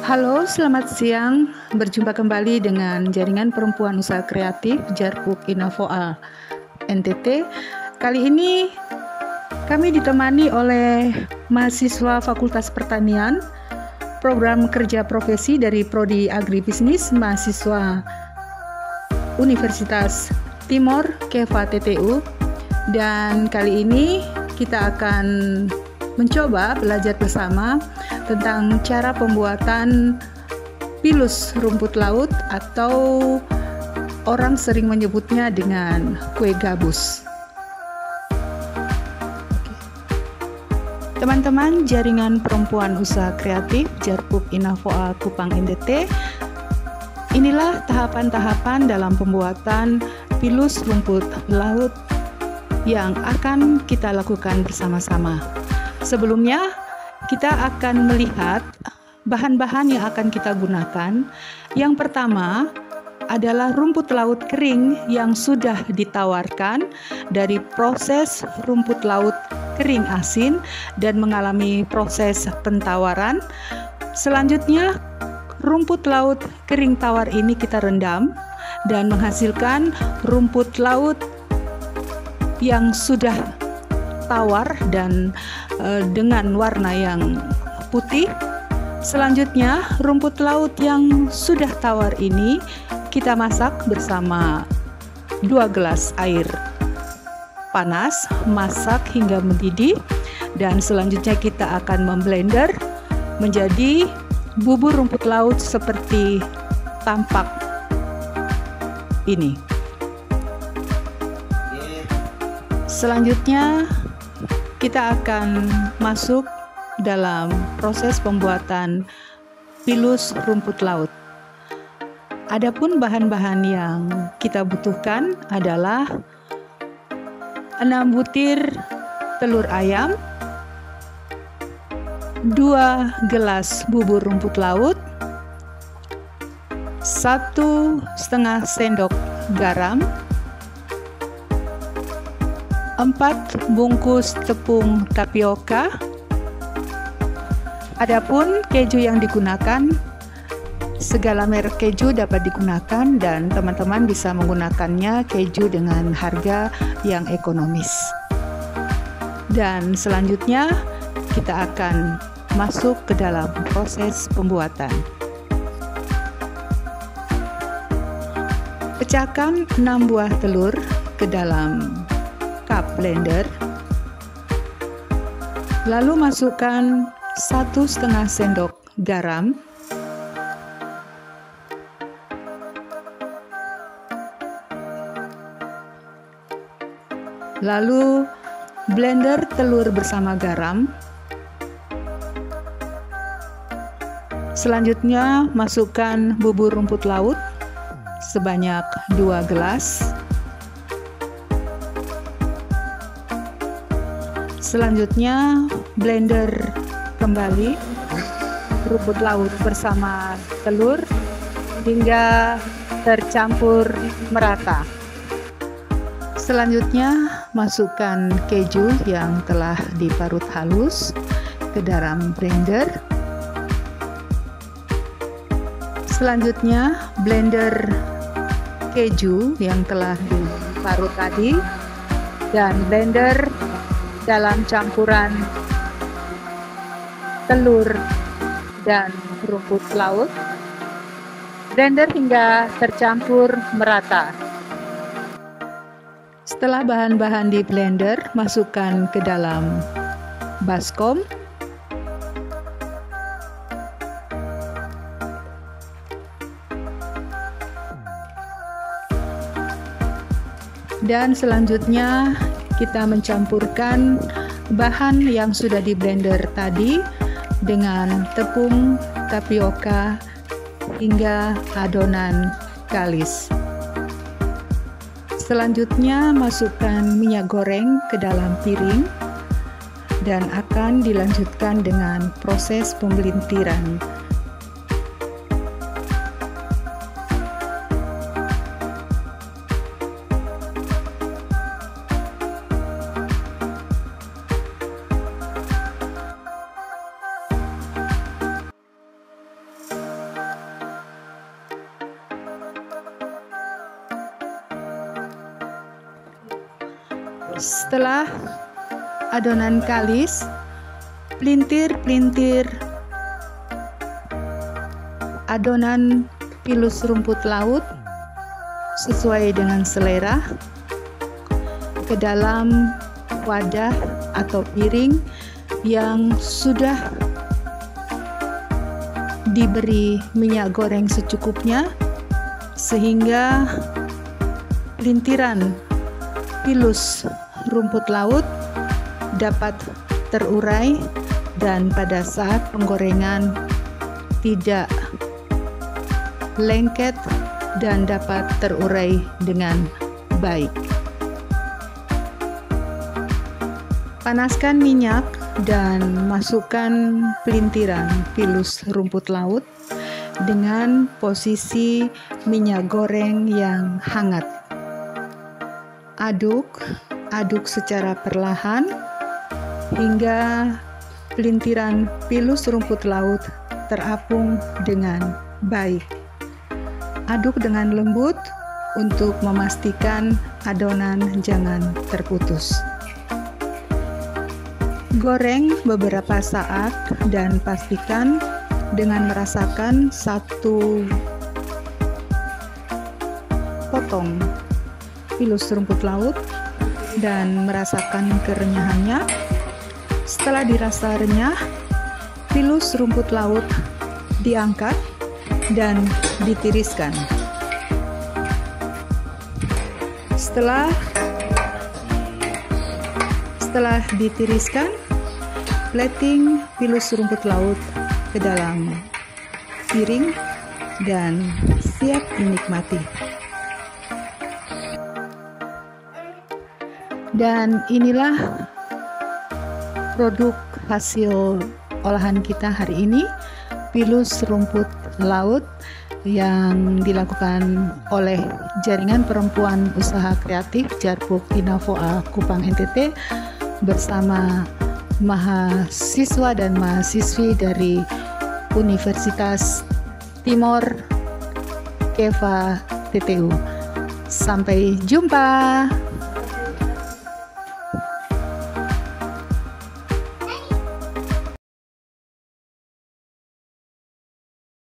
Halo, selamat siang. Berjumpa kembali dengan Jaringan Perempuan Usaha Kreatif Jarpuk Inavoa NTT. Kali ini kami ditemani oleh mahasiswa Fakultas Pertanian, program kerja profesi dari Prodi Agribisnis, mahasiswa Universitas Timor, KEVA TTU. Dan kali ini kita akan mencoba belajar bersama tentang cara pembuatan pilus rumput laut atau orang sering menyebutnya dengan kue gabus. Teman-teman Jaringan Perempuan Usaha Kreatif Jarpuk Inavoa Kupang NTT, inilah tahapan-tahapan dalam pembuatan pilus rumput laut yang akan kita lakukan bersama-sama. Sebelumnya, kita akan melihat bahan-bahan yang akan kita gunakan. Yang pertama adalah rumput laut kering yang sudah ditawarkan dari proses rumput laut kering asin dan mengalami proses pentawaran. Selanjutnya, rumput laut kering tawar ini kita rendam dan menghasilkan rumput laut yang sudah tawar dan dengan warna yang putih. Selanjutnya, rumput laut yang sudah tawar ini kita masak bersama 2 gelas air panas, masak hingga mendidih, dan selanjutnya kita akan memblender menjadi bubur rumput laut seperti tampak ini. Selanjutnya kita akan masuk dalam proses pembuatan pilus rumput laut. Adapun bahan-bahan yang kita butuhkan adalah 6 butir telur ayam, 2 gelas bubur rumput laut, 1,5 sendok garam, 4 bungkus tepung tapioka. Adapun keju yang digunakan, segala merek keju dapat digunakan dan teman-teman bisa menggunakannya keju dengan harga yang ekonomis. Dan selanjutnya kita akan masuk ke dalam proses pembuatan. Pecahkan 6 buah telur ke dalam cup blender, lalu masukkan 1,5 sendok garam, lalu blender telur bersama garam. Selanjutnya masukkan bubur rumput laut sebanyak 2 gelas. Selanjutnya blender kembali rumput laut bersama telur hingga tercampur merata. Selanjutnya masukkan keju yang telah diparut halus ke dalam blender. Selanjutnya blender keju yang telah diparut tadi dan blender dalam campuran telur dan rumput laut. Blender hingga tercampur merata. Setelah bahan-bahan di blender, masukkan ke dalam baskom. Dan selanjutnya kita mencampurkan bahan yang sudah di blender tadi dengan tepung tapioka hingga adonan kalis. Selanjutnya masukkan minyak goreng ke dalam piring dan akan dilanjutkan dengan proses pembelintiran. Setelah adonan kalis, pelintir-pelintir adonan pilus rumput laut sesuai dengan selera ke dalam wadah atau piring yang sudah diberi minyak goreng secukupnya, sehingga pelintiran pilus rumput laut dapat terurai dan pada saat penggorengan tidak lengket dan dapat terurai dengan baik. Panaskan minyak dan masukkan pelintiran pilus rumput laut dengan posisi minyak goreng yang hangat. Aduk secara perlahan hingga pelintiran pilus rumput laut terapung dengan baik. Aduk dengan lembut untuk memastikan adonan jangan terputus. Goreng beberapa saat dan pastikan dengan merasakan satu potong pilus rumput laut dan merasakan kerenyahannya. Setelah dirasa renyah, pilus rumput laut diangkat dan ditiriskan. Setelah ditiriskan, plating pilus rumput laut ke dalam piring dan siap dinikmati. Dan inilah produk hasil olahan kita hari ini, pilus rumput laut yang dilakukan oleh Jaringan Perempuan Usaha Kreatif Jarpuk Inavoa Kupang NTT bersama mahasiswa dan mahasiswi dari Universitas Timor Eva TTU. Sampai jumpa.